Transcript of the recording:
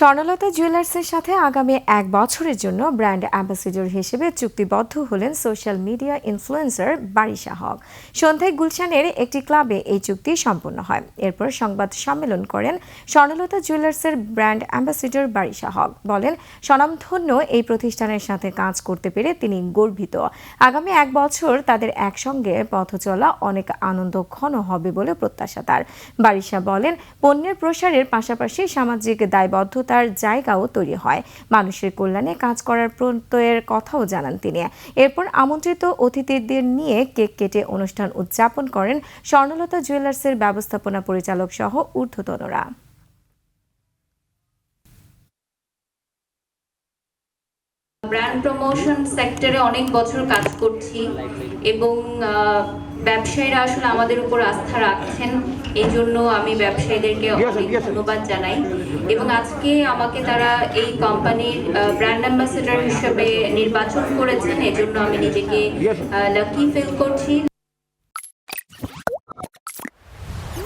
স্বর্ণলতা জুয়েলার্সের সাথে আগামী 1 বছরের জন্য ব্র্যান্ড অ্যাম্বাসেডর হিসেবে চুক্তিবদ্ধ হলেন সোশ্যাল মিডিয়া ইনফ্লুয়েন্সার বারিশা হক। সন্ধ্যায় গুলশানের একটি ক্লাবে এই চুক্তি সম্পন্ন হয়। এরপর সংবাদ সম্মেলন করেন স্বর্ণলতা জুয়েলার্সের ব্র্যান্ড অ্যাম্বাসেডর বারিশা হক। বলেন, স্বনামধন্য এই প্রতিষ্ঠানের সাথে কাজ করতে পেরে তিনি গর্বিত। আগামী 1 বছর তাদের একসঙ্গে পথ চলা অনেক আনন্দঘন হবে বলে প্রত্যাশা তার। বারিশা বলেন, পণ্যের প্রসারের পাশাপাশি সামাজিক দায়বদ্ধতার জায়গাও তৈরি হয়। মানুষের কল্যাণে কাজ করার প্রত্যয়ের কথাও জানান তিনি। এরপর আমন্ত্রিত অতিথিদের নিয়ে কেক কেটে অনুষ্ঠান উদযাপন করেন স্বর্ণলতা জুয়েলার্সের ব্যবস্থাপনা পরিচালক সহ ঊর্ধ্বতনরা। ব্র্যান্ড প্রমোশন সেক্টরে অনেক বছর কাজ করছি এবং ব্যবসায়ীরা আসলে আমাদের উপর আস্থা রাখছেন। এই জন্য আমি ব্যবসায়ীদেরকে অনেক ধন্যবাদ জানাই এবং আজকে আমাকে তারা এই কোম্পানির ব্র্যান্ড অ্যাম্বাসেডর হিসেবে নির্বাচন করেছেন। এজন্য আমি নিজেকে লাকি ফিল করছি।